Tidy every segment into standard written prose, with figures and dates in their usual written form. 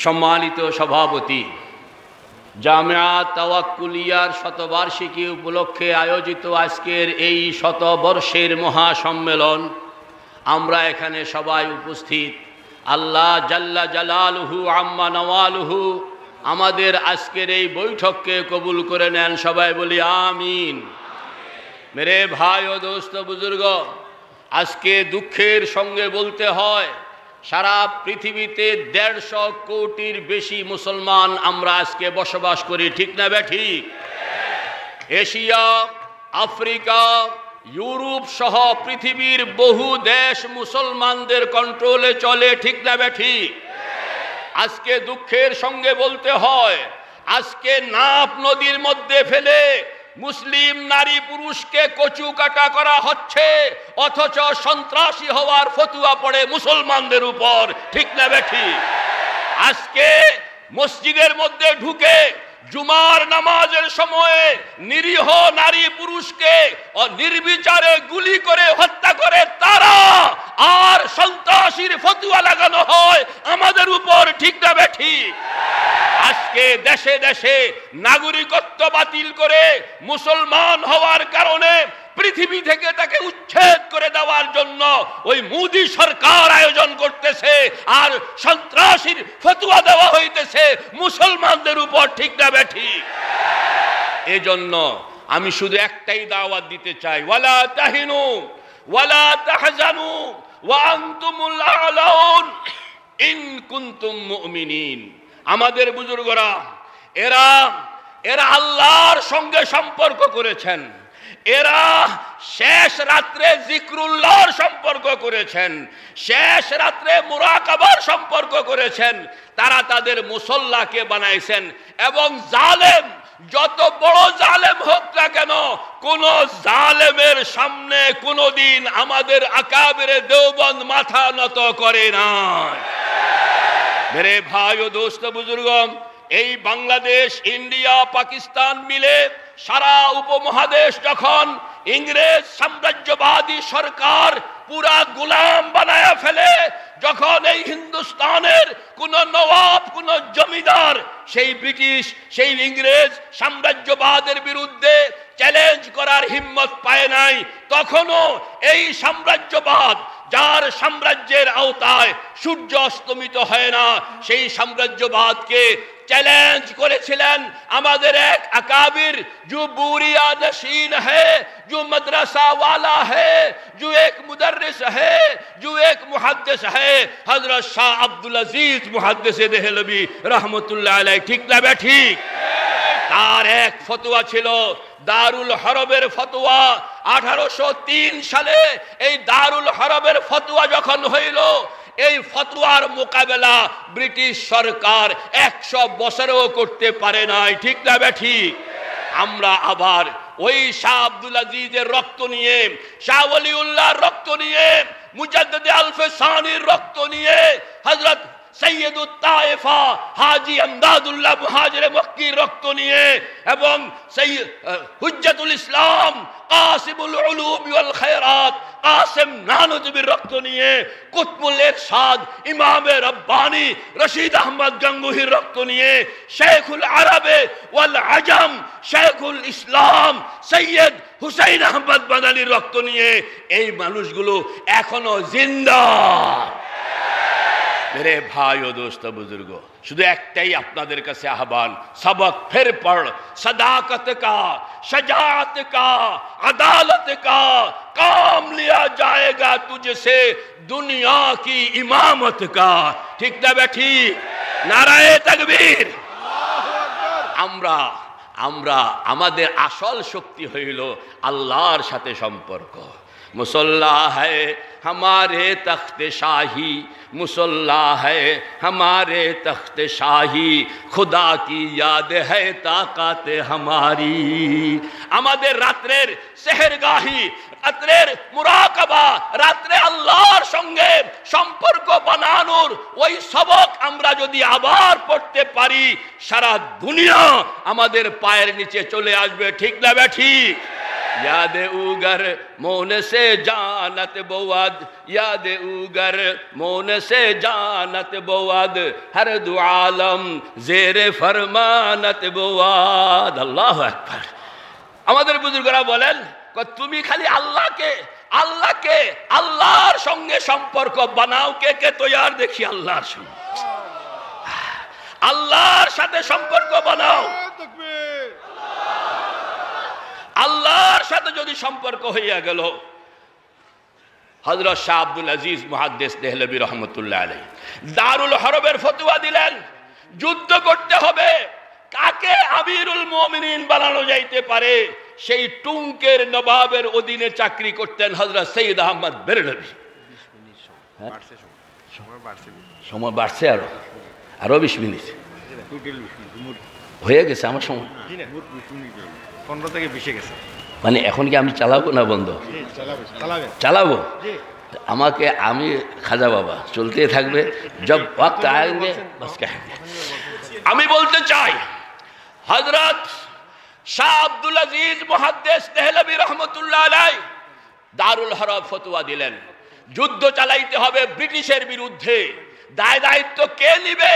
সম্মানিত সভাপতি, জামিয়া তাওয়াক্কুলিয়ার শতবার্ষিকী উপলক্ষে আয়োজিত আজকের এই শতবর্ষের মহাসম্মেলন, আমরা এখানে সবাই উপস্থিত। আল্লাহ জাল্লা জালালুহু আম্মা নওয়ালুহু আমাদের আজকের এই বৈঠককে কবুল করে নেন। সবাই বলি আমিন। মেরে ভাই ও দোস্ত বুজুর্গ, আজকে দুঃখের সঙ্গে বলতে হয়, সারা পৃথিবীতে 150 কোটির বেশি মুসলমান আমরা আজকে বসবাস করি, ঠিক না বেঠিক? এশিয়া, আফ্রিকা, ইউরোপ সহ পৃথিবীর বহু দেশ মুসলমানদের কন্ট্রোলে চলে, ঠিক না বেঠিক? আজকে দুঃখের সঙ্গে বলতে হয়, আজকে নাফ নদীর মধ্যে ফেলে মুসলিম নারী পুরুষকে কচু কাটা করা হচ্ছে, অথচ সন্ত্রাসী হওয়ার ফতুয়া পড়ে মুসলমানদের উপর, ঠিক না বেঠিক? আজকে মসজিদের মধ্যে ঢুকে জুমার নামাজের সময়ে নিরীহ নারী পুরুষকে নির্বিচারে গুলি করে হত্যা করে তারা, আর সন্ত্রাসীর ফতুয়া লাগানো হয় আমাদের উপর, ঠিক না বেঠিক? আজকে দেশে দেশে নাগরিকত্ব বাতিল করে মুসলমান হওয়ার কারণে পৃথিবী থেকে তাকে উচ্ছেদ করে দেওয়ার জন্য ওই মোদি সরকার আয়োজন করতেছে, আর সন্ত্রাসীর ফতুয়া দেওয়া হইতেছে মুসলমানদের উপর, ঠিক না বেঠিক? এজন্য আমি শুধু একটাই দাওয়াত দিতে চাই, ওয়ালা তাহিনু ওয়ালা তাহজানু ওয়া আনতুমুল আ'লাউন ইন কুনতুম মুমিনিন। আমাদের বুজুর্গরা এরা আল্লাহর সঙ্গে সম্পর্ক করেছেন, এরা শেষ রাত্রে জিক্রুল্লাহর সম্পর্ক করেছেন, শেষ রাত্রে মুরাকাবার সম্পর্ক করেছেন, তারা তাদের মুসল্লাকে বানাইছেন। এবং জালেম যত বড় জালেম হোক না কেন, কোন জালেমের সামনে কোনদিন আমাদের আকাবেরে দেওবন্দ মাথা নত করে না। মেরে ভাই ও দোস্ত বুজুর্গ, এই বাংলাদেশ, ইন্ডিয়া, পাকিস্তান মিলে সারা উপমহাদেশ যখন ইংরেজ সাম্রাজ্যবাদী সরকার পুরা গোলাম বানায়া ফেলে, যখন এই হিন্দুস্তানের কোন নবাব, কোন জমিদার সেই ব্রিটিশ, সেই ইংরেজ সাম্রাজ্যবাদের বিরুদ্ধে চ্যালেঞ্জ করার হিম্মত পায় নাই, তখনও এই সাম্রাজ্যবাদ, যার সাম্রাজ্যের আওতায় সূর্য অস্তমিত হয় না, সেই সাম্রাজ্যবাদকে চ্যালেঞ্জ করেছিলেন আমাদের এক আকাবির, जो बुरिया नशीन है, जो मदरसा वाला है, जो एक मुदर्रिस है, जो एक मुहद्दिस है, हजरत शाह अब्दुल अजीज मुहद्दिस देहलवी रहमतुल्लाह अलैह, ঠিক না বেঠিক? তার এক ফতোয়া ছিল দারুল হরবের ফতোয়া। 1803 সালে এই দারুল হরবের ফতোয়া যখন হইল, এই ফতোয়ার মোকাবেলা ব্রিটিশ সরকার 100 বছরেও করতে পারে নাই, ঠিক না বেঠিক? আমরা আবার ওই শাহ আব্দুল আজিজের রক্ত নিয়ে, শাহ ওলিউল্লাহর রক্ত নিয়ে, মুজাদ্দিদ আল-ফিসানির রক্ত নিয়ে, হযরত সৈয়দুত তায়েফা হাজী আমদাদুল্লাহ মুহাজির মক্কির রক্ত নিয়ে, এবং হুজ্জাতুল ইসলাম কাসিমুল উলুম ওয়াল খায়রাত কাসেম নানজবির রক্ত নিয়ে, কুতবুল ইরশাদ ইমামে রব্বানি রশিদ আহমদ গঙ্গুহির রক্ত নিয়ে, শেখুল আরবে ওয়াল আজম শেখুল ইসলাম সৈয়দ হুসাইন আহমদ বাদালির রক্ত নিয়ে, এই মানুষগুলো এখনো জিন্দা। मेरे भाई और दोस्तों बुजुर्गो, शुद्ध एकटाई आपनादेर काछे आह्वान, सबक फिर पढ़, सदाकत का, शजाअत का, अदालत का काम लिया जाएगा तुझसे, दुनिया की इमामत का, ठीक ना बेठी? नाराए तकबीर। আমরা আমাদের আসল শক্তি হইল আল্লাহর সাথে সম্পর্ক। मुसल्ला है हमारे तख्त शाही, मुसल्ला है हमारे तख्त शाही, खुदा की याद है ताकत हमारी। আমাদের রাত্রের সেহরগাহি, রাত্রের মুরাকাবা, রাত্রে আল্লাহর সঙ্গে সম্পর্ক বানানোর ওই সবক আমরা যদি আবার পড়তে পারি, সারা দুনিয়া আমাদের পায়ের নিচে চলে আসবে, ঠিক না বেঠিক? याद उगर मोन से जानत बोवाद, याद उगर मोन से जानत बोवाद, हर दु आलम जेरे फरमानत बोवाद। আল্লাহু আকবার। আমাদের বুজুর্গরা বলেন, তুমি খালি আল্লাহকে আল্লাহকে আল্লাহর সঙ্গে সম্পর্ক বানাও, কে কে তৈয়ার দেখি আল্লাহর সঙ্গে, আল্লাহর সাথে সম্পর্ক বানাও। আল্লাহর সাথে যদি সম্পর্ক হইয়া গেল, হযরত শাহ আব্দুল আজিজ মুহাদ্দিস দেহলভী রহমতুল্লাহ আলাইহি দারুল হরবের ফতোয়া দিলেন, যুদ্ধ করতে হবে। কাকে আমিরুল মুমিনিন বানানো যাইতে পারে? সেই টুঙ্কের নবাবের অধীনে চাকরি করতেন হযরত সৈয়দ আহমদ বেরলভী। সময় বাড়ছে, আরো 20 মিনিট হয়ে গেছে আমার সময়, 15 থেকে 20 গেছে। মানে এখন কি আমি চালাবো না বন্ধ? চালাবো। আমাকে আমি খাজা বাবা চলতে থাকবে, জব ওয়াক্ত আয়েঙ্গে বাস কহেঙ্গে। আমি বলতে চাই, হযরত শাহ আব্দুল আজিজ মুহাদ্দিস দেহলভী রহমতুল্লাহ আলাইহি দারুল হরব ফতোয়া দিলেন, যুদ্ধ চালাইতে হবে ব্রিটিশের বিরুদ্ধে। দায় দায়িত্ব কে নিবে?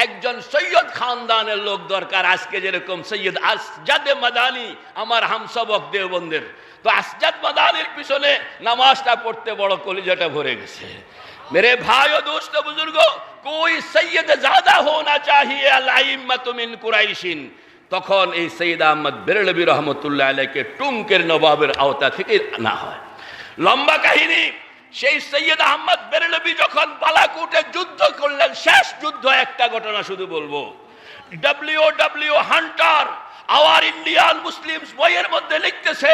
একজন সৈয়দ খানদানের লোক দরকার। আজকে যেরকম সৈয়দ আসজাদ মাদানী আমার হামসবক দেওবন্দের, তো আসজাদ মাদানির পিছনে নামাজটা পড়তে বড় কলিজাটা ভরে গেছে। मेरे भाइयों दोस्तों बुजुर्गों, कोई सैयद ज्यादा होना चाहिए अल-आइम्मतु मिन कुरैशिन। তখন এই সৈয়দ আহমদ বেরলভী রহমতুল্লাহ আলাইহিকে টুঙ্কের নবাবের আওতা থেকে না হয়। লম্বা কাহিনী। সেই সৈয়দ আহমদ বেরলভী যখন বালাকোটে যুদ্ধ করলেন, শেষ যুদ্ধ একটা ঘটনা শুধু বলবো। W Hunter hour Indian Muslims বইয়ের মধ্যে লিখতেছে,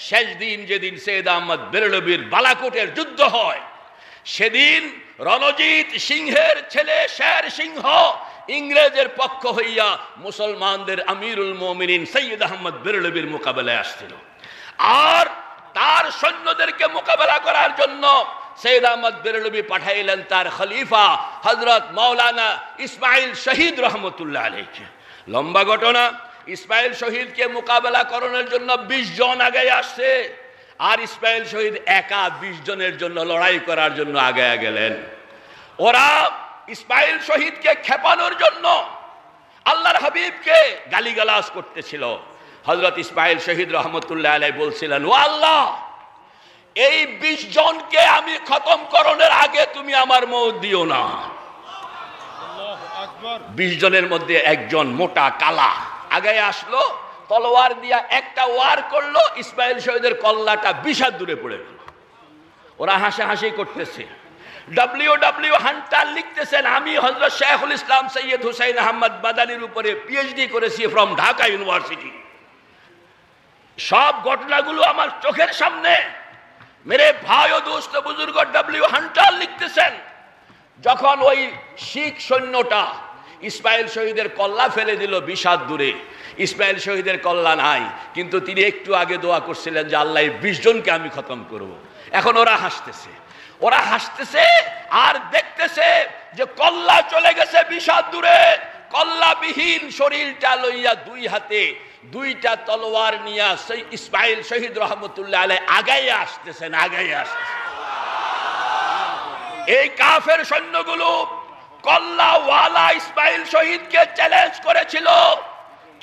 শেষ দিন যেদিন সৈয়দ আহমদ বেরলভীর বালাকোটের যুদ্ধ হয়, সেদিন রণজিৎ সিংহের ছেলে শের সিংহ ইংরেজের পক্ষ হইয়া মুসলমানদের আমিরুল মুমিনিন সৈয়দ আহমদ বেরলভীর মোকাবেলায় আসছিল। আর তার সৈন্যদেরকে মোকাবেলা করার জন্য সৈয়দ আহমদ বেরলভী পাঠাইলেন তার খলিফা হযরত মাওলানা ইসমাইল শহীদ রহমতুল্লাহ আলাইহি। লম্বা ঘটনা। ইসমাইল শহীদকে মোকাবেলা করানোর জন্য 20 জন আগে আসছে, আর ইসমাইল শহীদ একা 20 জনের জন্য লড়াই করার জন্য আগে গেলেন। ওরা ইসমাইল শহীদকে খেপানোর জন্য আল্লাহর হাবিবকে গালিগালাজ করতেছিল। হযরত ইসমাইল শহীদ রহমতুল্লাহ আলাইহি বলছিলেন, ও আল্লাহ, এই 20 জনকে আমি খতম করণের আগে তুমি আমার মওত দিও না। 20 জনের মধ্যে একজন মোটা কালা আগে আসলো, তলোয়ার দিয়া একটা ওয়ার করলো, ইসমাইল শহীদের কল্লাটা 20 হাত দূরে পড়ে গেল। ওরা হাসাহাসি করতেছে। ডব্লিউ হান্টার লিখতেছেন, আমি হযরত শেখুল ইসলাম সৈয়দ হুসাইন আহমদ মাদানির উপরে পিএইচডি করেছি ফ্রম ঢাকা ইউনিভার্সিটি। সব ঘটনাগুলো আমার চোখের সামনে। মেরে ভাই ও দোস্ত বুজুর্গ, ডব্লিউ হান্টার লিখতেছেন, যখন ওই শিখ সৈন্যটা ইসমাইল শহীদের কল্লা ফেলে দিল 20 হাত দূরে, ইসমাইল শহীদের কল্লা নাই, কিন্তু তিনি একটু আগে দোয়া করছিলেন যে আল্লাহ 20 জনকে আমি খতম করব। এখন ওরা হাসতেছে, ওরা হাসতেছে আর দেখতেছে যে কল্লা চলে গেছে 20 হাত দূরে। কল্লাবিহীন শরীরটা লইয়া 2 হাতে 2টা তলোয়ার নিয়া ইসমাইল শহীদ রহমতুল্লাহ আলাইহি আগাইয়া আসতেছেন, আগাইয়া আসতেছেন। এই কাফের সৈন্যগুলো কল্লাওয়ালা ইসমাইল শহীদকে চ্যালেঞ্জ করেছিল,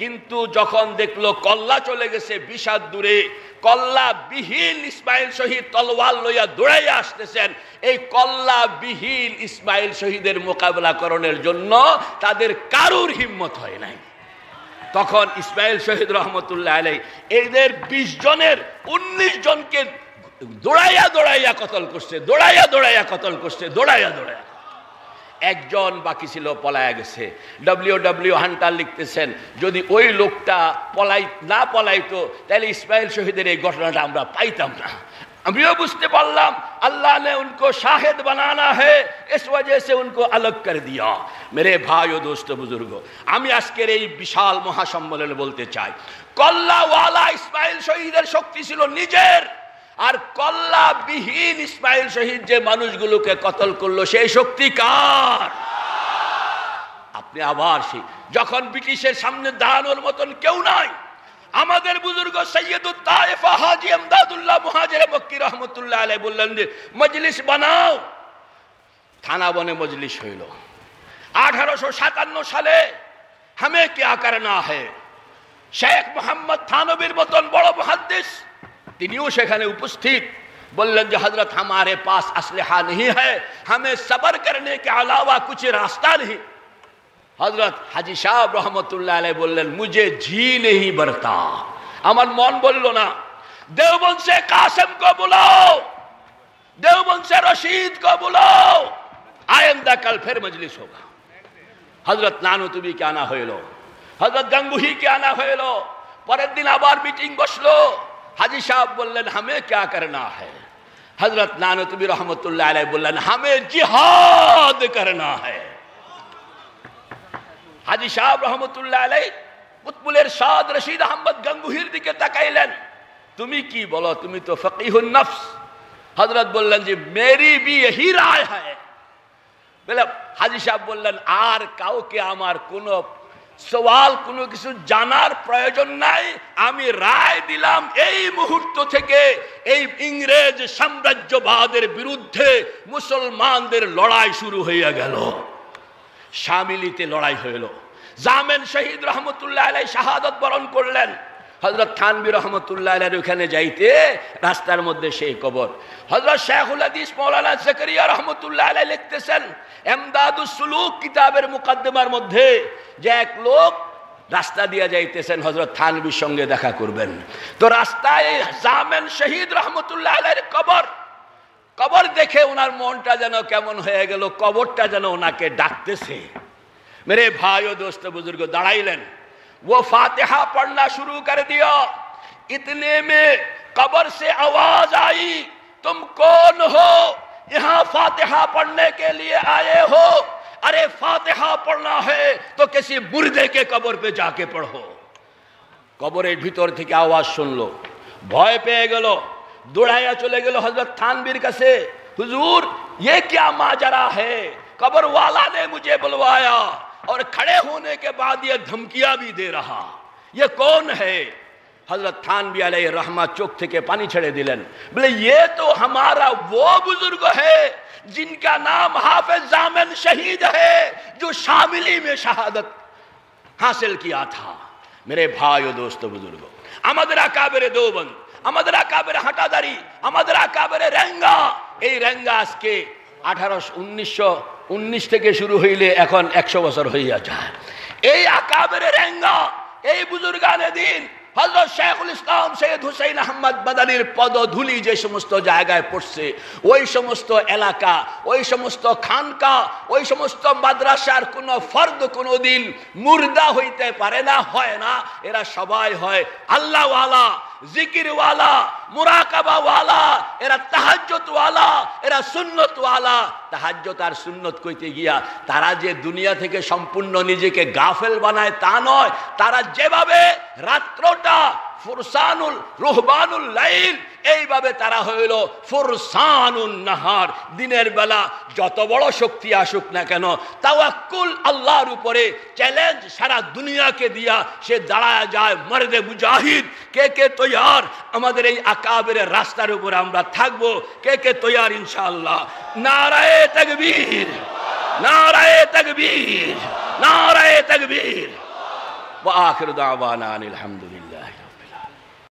কিন্তু যখন দেখলো কল্লা চলে গেছে 20 হাত দূরে, কল্লাবিহীন ইসমাইল শহীদ তলোয়ার লইয়া দৌড়াইয়া আসতেছেন, এই কল্লাবিহীন ইসমাইল শহীদের মোকাবেলা করার জন্য তাদের কারুর হিম্মত হয় নাই। তখন ইসমাইল শহীদ রহমতুল্লাহ আলাইহি এদের 20 জনের 19 জনকে দৌড়াইয়া দৌড়াইয়া কতল করছে, দৌড়াইয়া দৌড়াইয়া কতল করছে, দৌড়াইয়া দৌড়াইয়া। একজন বাকি ছিল, পলায়া গেছে। ডব্লিউ হান্টার লিখতেছেন, যদি ওই লোকটা না পলাইতো তাহলে ইসমাইল শহীদের এই ঘটনাটা আমরা পাইতাম না। আমিও বুঝতে পারলাম আল্লাহ ने उनको शाहिद बनाना है, इस वजह से उनको अलग कर दिया। मेरे भाई ও দোস্ত বুজুর্গ, আমি আজকের এই বিশাল মহাসম্মেলনে বলতে চাই, কল্লাওয়ালা ইসমাইল শহীদের শক্তি ছিল নিজের, আর কল্লাবিহীন ইসমাইল শহীদ যে মানুষগুলোকে কতল করলো সেই শক্তি কার? আপনি আবার সেই যখন ব্রিটিশের সামনে দাঁড়ানোর মতন কেউ নাই, আমাদের বুজুর্গ সৈয়দুত তায়েফা হাজী ইমদাদুল্লাহ মুহাজির মক্কি রহমতুল্লাহ আলাইহি বললেন যে মজলিস বানাও। থানা বনে মজলিস হইল। 1857 সালে हमें क्या करना है, শেখ মোহাম্মদ থানবীর মতন বড় মুহাদ্দিস তিনিও সেখানে উপস্থিত। बोलन जो हजरत हमारे पास असलहा नहीं है, हमें सब्र करने के अलावा कुछ रास्ता नहीं। हजरत हाजी साहब रहमतुल्लाह अलैह बोलें मुझे जी नहीं भरता, अमर मन बोलो ना, देवबंद से कासिम को बुलाओ, देवबंद से रशीद को बुलाओ, आइंदा कल फिर मजलिस होगा। हजरत नानुतुबी के आना हইলো, हजरत गंगुही के आना हইলো, পরের দিন আবার মিটিং বসলো। हाजी साहब बोलें हमें क्या करना है, हजरत नानुतुबी रहमतुल्लाह अलैह बोलें हमें जिहाद करना है। हाजी साहब रहमतुल्लाह अलैह कुतबुल इरशाद रशीद अहमद गंगुहीर दिके ताकाइलेन, तुम्हें की बोलो, तुम्हें तो फकीहुन नफ्स। हजरत बोलें जी मेरी भी यही राय है। बोले हाजी साहब बोलें आर काउके आमार कोनो सवाल कोनो किछु জানার প্রয়োজন নাই, আমি রায় দিলাম এই মুহূর্ত থেকে এই ইংরেজ সাম্রাজ্যবাদের বিরুদ্ধে মুসলমানদের লড়াই শুরু হয়ে গেল। শামিলিতে লড়াই হইল। জামেন শহীদ রহমতুল্লাহ আলাইহি শাহাদাত বরণ করলেন। হযরত থানবী রহমতুল্লাহ আলাইহির ওখানে যাইতে রাস্তার মধ্যে সেই কবর। হযরত শেখুল হাদিস মাওলানা জাকারিয়া রহমতুল্লাহ আলাইহি লিখতেছেন ইমদাদুস সুলুক কিতাবের মুকদ্দমার মধ্যে যে এক লোক রাস্তা দিয়ে যাইতেছেন হযরত থানবীর সঙ্গে দেখা করবেন, তো রাস্তায় জামেন শহীদ রহমতুল্লাহ আলাইহির কবর, কবর দেখে ওনার মনটা যেন কেমন হয়ে গেল, কবরটা যেন ওনাকে ডাকতেছে। मेरे भाइयों दोस्तों बुजुर्गों दाड़ाइलन, वो फातिहा पढ़ना शुरू कर दिया। इतने में कब्र से आवाज आई, तुम कौन हो, यहाँ फातिहा पढ़ने के लिए आए हो? अरे फातिहा पढ़ना है तो किसी मुर्दे के कब्र पे जाके पढ़ो। कब्रेर भीतर থেকে आवाज सुनलो, भय পেয়ে গেল, দৌড়াইয়া চলে গেল हजरत थानवीर কাছে। हुजूर ये क्या माजरा है, कब्र वाला ने मुझे बुलवाया और खड़े होने के बाद ये धमकियां भी दे रहा, ये कौन है? हजरत थानवी अलैहि रहमा चोख থেকে पानी छड़े दिलेन, बोले ये तो हमारा वो बुजुर्ग है जिनका नाम हाफिज जामिन शहीद है, जो शामिली में शहादत हासिल किया था। मेरे भाइयों दोस्तों बुजुर्गों, আমাদের আকাবেরে দেওবন্দ, আমাদের আকাবেরে হাটাদারি, আমাদের আকাবেরে রেঙ্গা, এই রেঙ্গা আজকে 1919 থেকে শুরু হইলে এখন 100 বছর হইয়া যায়। এই আকাবেরে রেঙ্গা, এই বুজুর্গানে দিন হযরত শেখুল ইসলাম সৈয়দ হুসাইন আহমদ মাদানির পদধূলি যে সমস্ত জায়গায় পড়ছে, ওই সমস্ত এলাকা, ওই সমস্ত খানকা, ওই সমস্ত মাদ্রাসার কোনো ফর্দ কোনোদিন মুর্দা হইতে পারে না, হয় না। এরা সবাই হয় আল্লাহওয়ালা, জিকিরওয়ালা, মুরাকাবাওয়ালা, এরা তাহাজ্জুদওয়ালা, এরা সুন্নতওয়ালা। তাহাজ্জুদ আর সুন্নত কইতে গিয়া তারা যে দুনিয়া থেকে সম্পূর্ণ নিজেকে গাফেল বানায় তা নয়, তারা যেভাবে রাত্রটা ফুরসানুল রুহবানুল লাইল, এইভাবে তারা হইল ফুরসানুন নাহার। দিনের বেলা যত বড় শক্তি আসুক না কেন, তাওয়াক্কুল আল্লাহর উপরে, চ্যালেঞ্জ সারা দুনিয়াকে দিয়া সে দাঁড়ায় যায় মর্দে মুজাহিদ। কে কে তৈয়ার আমাদের এই আকাবেরের রাস্তার উপরে আমরা থাকবো? কে কে তৈয়ার ইনশাআল্লাহ? নারায়ে তাকবীর, নারায়ে তাকবীর, নারায়ে তাকবীর। ওয়া আখিরু দাওয়ানা আনিল হামদুলিল্লাহ।